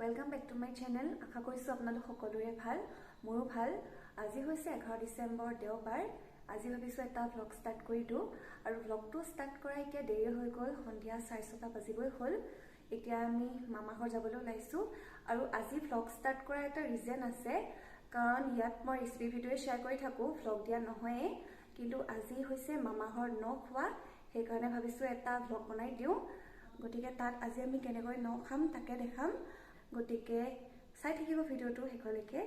Welcome back to my channel. আশা কৰিছো আপোনালোক সকলোৰে ভাল মোৰো ভাল আজি হৈছে 11 ডিসেম্বৰ দেওবাৰ আজি ভাবিছো এটা ভ্লগ ষ্টাৰ্ট কৰি দিও আৰু ভ্লগটো ষ্টাৰ্ট কৰা এতিয়া দেৰি হৈ গল সন্ধিয়া 6:30 বাজিবই হ'ল এতিয়া আমি মামা ঘৰ যাবলৈ লাইছো আৰু আজি ভ্লগ ষ্টাৰ্ট কৰা এটা ৰিজন আছে কাৰণ ইয়াত মই ৰেচিপি ভিডিও শেয়াৰ কৰি থাকো ভ্লগ দিয়া নহয় কিন্তু আজি হৈছে মামা ঘৰ নখোৱা সেই কাৰণে ভাবিছো এটা ভ্লগ বনাই দিও গটিকে তাত আজি আমি কেনেকৈ ন খাম তাকে দেখাম গটিকে চাই থাকিব ভিডিওটো হেকলৈকে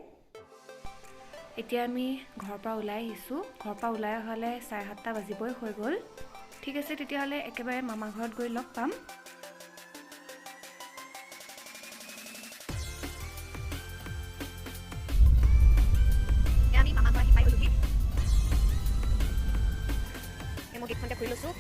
এতিয়া আমি ঘৰৰ পৰা ওলাই আহিছো ঘৰৰ পৰা ওলাই হলে 7:30 বাজিবই হৈ গল ঠিক আছে তেতিয়া হলে একেবাৰে মামা ঘৰত গৈ লগ পাম আমি মামা ঘৰত পাই গলো এমো গেটখনতে খুলি লৈছো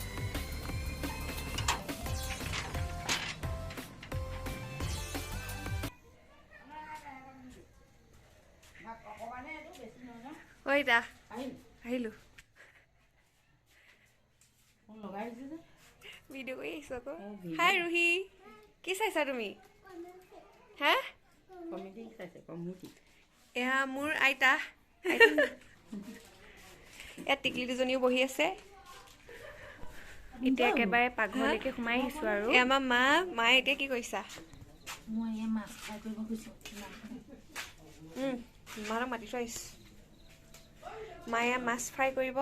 Oi da. আহিলো ফোন লগাই দিছে যে ভিডিও কৰি আছো আকৌ হাই ৰুহি কি চাইছা তুমি হা কমেডি চাইছে কমেডি এয়া মোৰ আইতা এ টিকলি দুজনীও বহি আছে এতিয়া একেবাৰে পাকঘৰলৈকে সোমাই আহিছো আৰু এ আমাৰ মায়ে এতিয়া কি কৰিছা মই এই মাছ ফ্ৰাই কৰিব খুজিছো মাৰক মাতি থৈছ মায়া মাছ ফ্ৰাই কৰিব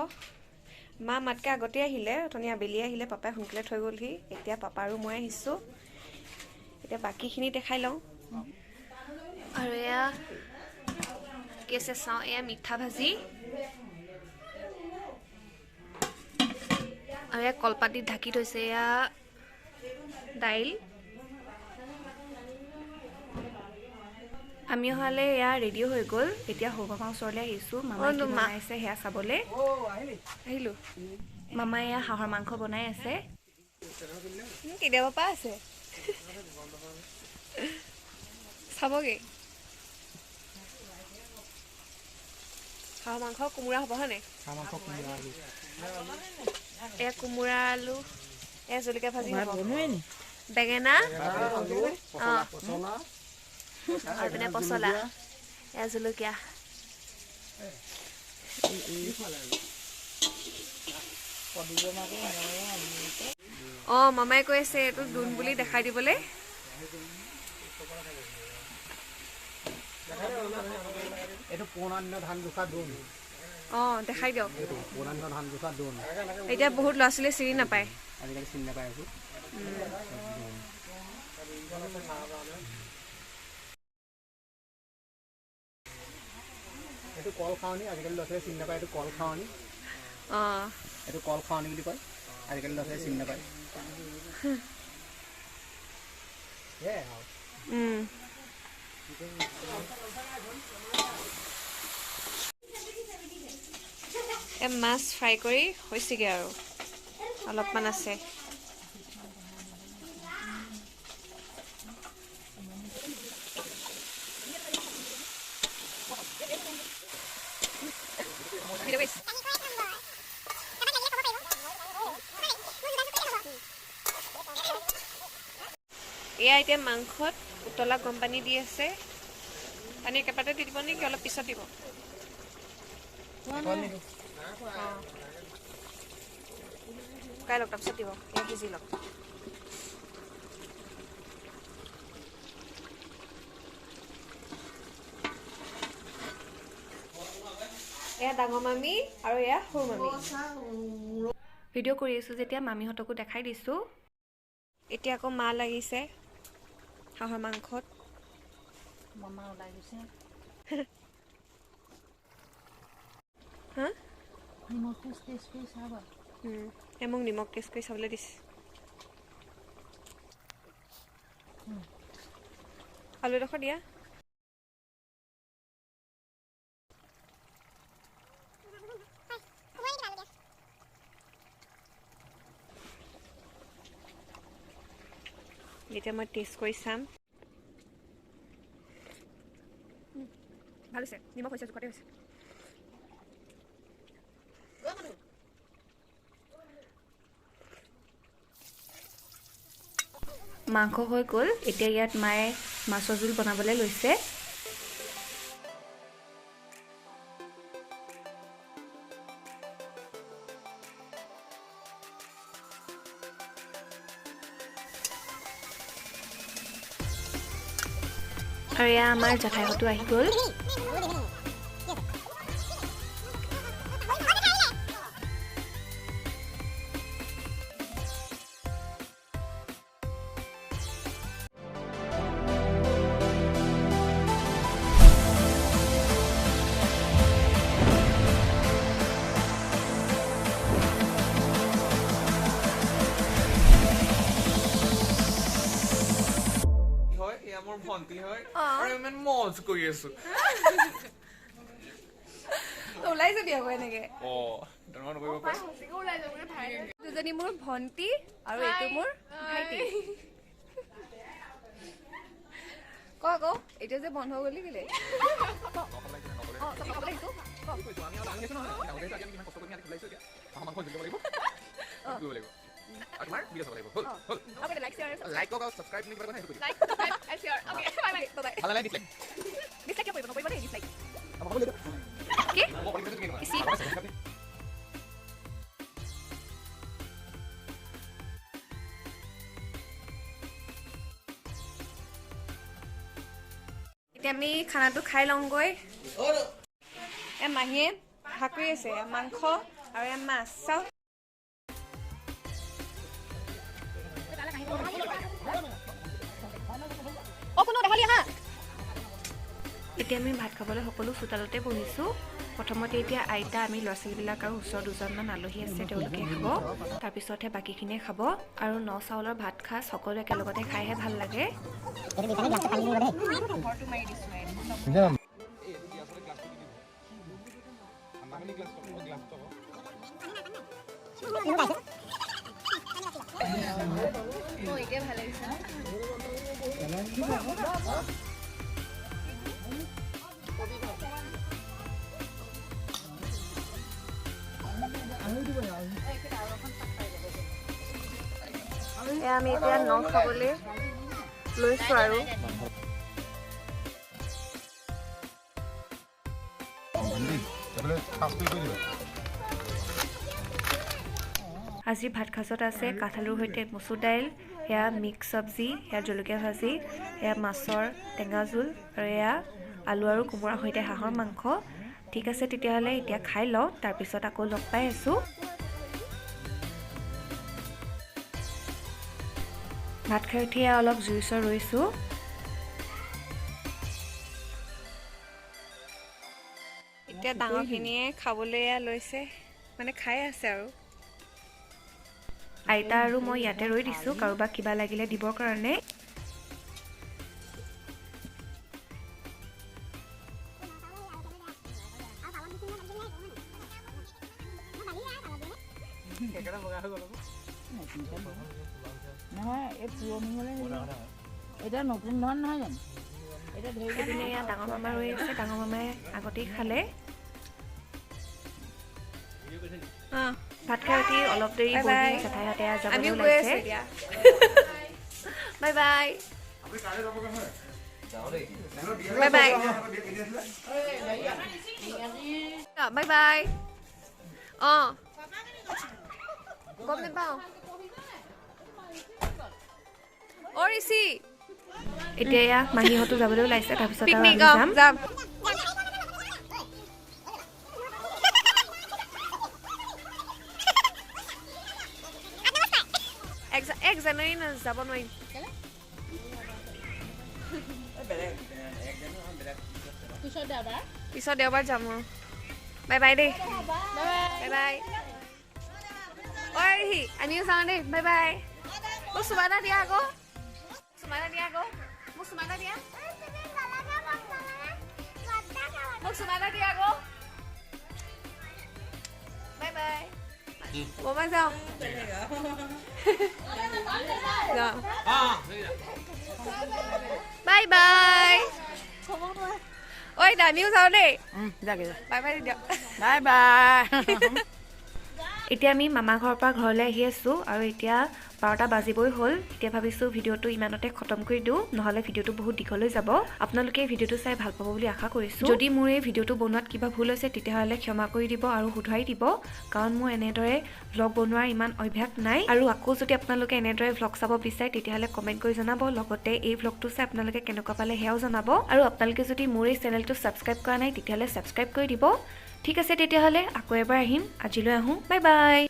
মা মাতকে আগতে আহিলে ধনিয়া বেলি আহিলে পাপাই সোনকালে থৈ গলহি এতিয়া পাপা আৰু মই আহিছো এতিয়া বাকিখিনি দেখাই লওঁ আৰু এয়া কেছে চাওঁ এয়া মিঠা ভাজি আৰু এয়া কলপাতি ঢাকি থৈছে এয়া দাইল আমি হলে ইয়া ৰেডি হৈ গল এতিয়া হৌবামা ওচৰলৈ আহিছো মামা কি বনাইছে হেয়া চাবলে আহিলো মামা ইয়া হাঁহৰ মাংস বনাই আছে কি দেব পা আছে চাবগে হাঁহৰ মাংস কোমোৰা হ'ব হনে হাঁহৰ মাংস কোমোৰা আলু এয়া কোমোৰা আলু এয়া জলকীয়া ভাজি হ'ব বেঙেনা और बिना पसला या जलकिया ओ मामाय কৈছে এটো দুন বুলি দেখাই দিবলে এটো পুৰণা ধান দুখা দুন অ দেখাই দিও এটো পুৰণা ধান দুখা দুন এতিয়া বহুত লছলে চিনি না পায় আজিকালি চিনি না পায় আছে এটো কল খাওনি আজিকালি লছলে চিনি না পায় এটো কল খাওনি এটো কল খাওনি বুলি কয় আজিকালি লছলে চিনি না পায় মাছ ফ্ৰাই কৰি হৈছেগে আৰু অলপমান আছে এয়া এতিয়া মাংসত উতলা গৰম পানী দি আছে পানী একেবাৰতে দি দিব নেকি অলপ পিছত দিব কাই লওক তাৰপিছত দিব এয়া সিজি লওক এয়া ডাঙৰ মামী আৰু এয়া সৰু মামী ভিডিঅ' কৰি আছো যেতিয়া মামীহঁতকো দেখাই দিছো এতিয়া আকৌ মা লাগিছে হাঁহৰ মাংসত মামা ওলাই গৈছে হা নিমখ টেষ্ট কৰি চাবা মোক নিমখ টেষ্ট কৰি চাবলৈ দিছে আলু ডোখৰ দিয়া এতিয়া মই টেষ্ট কৰি চাম ভাল হৈছে নিমখ হৈছে জোখতে হৈছে মাংস হৈ গ'ল এতিয়া ইয়াত মায়ে মাছৰ জোল বনাবলৈ লৈছে। আৰু এয়া আমাৰ জেঠাইহঁতো আহি গ'ল। মোৰ ভন্টি হয় আৰু ইমান মজ কৰি আছো ওলাই যাবি আকৌ এনেকে তোমাৰ নকৰিব পাৰ দুজনী মোৰ ভন্টি আৰু এইটো মোৰ ভাইটি ক এতিয়া যে বন্ধ গলি কেলে তোমাৰ ভিডিও চাব লাগিব হল okay like share লাইক কৰক সাবস্ক্ৰাইব নি কৰিব নাই সেইটো like and share okay bye bye ভাল লাগে দিছলাইক dislike কিয় কৰিব নকৰিব দেই dislike আমাক লৈ কি মই কৰিম কি নহয় ইসি এতিয়া আমি খানাটো খাই লওঁগৈ মাহীয়ে ভাগ কৰি আছে মাংস আৰু মাছ চাও এতিয়া আমি ভাত খাবলৈ সকলো চোতালতে বহিছো প্ৰথমতে এতিয়া আইতা আমি ল'ৰা ছোৱালীবিলাক আৰু ওচৰ দুজনমান আলহী আছে তেওঁলোকে খাব তাৰপিছতহে বাকীখিনিয়ে খাব আৰু ন চাউলৰ ভাত খাই সকলো একেলগতে খাইহে ভাল লাগে আমি এতিয়া ন খাবলৈ লৈছো আৰু আজি ভাত সাজত আছে কাঠালুৰ সৈতে মচুৰ দাইল এয়া মিক্স চব্জি এয়া জলকীয়া ভাজি এয়া মাছৰ টেঙা জোল আৰু এয়া আলু আৰু কোমোৰাৰ সৈতে হাঁহৰ মাংস ঠিক আছে তেতিয়াহ'লে এতিয়া খাই লওঁ তাৰপিছত আকৌ লগ পাই আছোঁ ভাত খাই উঠি অলপ জুই ওচৰত ৰৈছোঁ এতিয়া ডাঙৰখিনিয়ে খাবলৈ লৈছে মানে খাই আছে আৰু আইতা আৰু মই ইয়াতে ৰৈ দিছোঁ কাৰোবাক কিবা লাগিলে দিবৰ কাৰণে নহয় এই পুৰণি হ'লে এতিয়া নতুন ধন নহয় জানো এতিয়া সেইদিনে ইয়াত ডাঙৰ মামা ৰৈ আছে ডাঙৰ মামাই আগতেই খালে ভাত খাই উঠি অলপ দেৰি বহি জেঠাইহঁতে যাবলৈ ওলাইছে bye bye bye bye bye bye গম নাপাওঁ এতিয়া এয়া মাহীহঁতো যাবলৈ ওলাইছে তাৰপিছত যাম এক জানুৱাৰী যাব নোৱাৰিম পিছত দেওবাৰ যাম বাই বাই দেই বাই বাই আমিও যাওঁ দেই বাই বাই মোক চুমা এটা দিয়া আকৌ মোক চুমা এটা দিয়া আকৌ বাই বাই বমা যাওঁ বাই বাই ঐ আমিও যাওঁ দেই বাই বাই দিয়ক বাই বাই এতিয়া আমি মামা ঘৰৰ পৰা ঘৰলৈ আহি আছোঁ আৰু এতিয়া 12টা বাজিবই হ'ল এতিয়া ভাবিছোঁ ভিডিঅ'টো ইমানতে খতম কৰি দিওঁ নহ'লে ভিডিঅ'টো বহুত দীঘলৈ যাব আপোনালোকে ভিডিঅ'টো চাই ভাল পাব বুলি আশা কৰিছোঁ যদি মোৰ এই ভিডিঅ'টো বনোৱাত কিবা ভুল হৈছে তেতিয়াহ'লে ক্ষমা কৰি দিব আৰু শুধৰাই দিব কাৰণ মোৰ এনেদৰে ভ্লগ বনোৱাৰ ইমান অভ্যাস নাই আৰু আকৌ যদি আপোনালোকে এনেদৰে ভ্লগ চাব বিচাৰে তেতিয়াহ'লে কমেণ্ট কৰি জনাব লগতে এই ভ্লগটো চাই আপোনালোকে কেনেকুৱা পালে সেয়াও জনাব আৰু আপোনালোকে যদি মোৰ এই চেনেলটো ছাবস্ক্ৰাইব কৰা নাই তেতিয়াহ'লে ছাবস্ক্ৰাইব কৰি দিব ঠিক আছে তেতিয়াহ'লে আকৌ এবাৰ আহিম আজিলৈ আহোঁ বাই বাই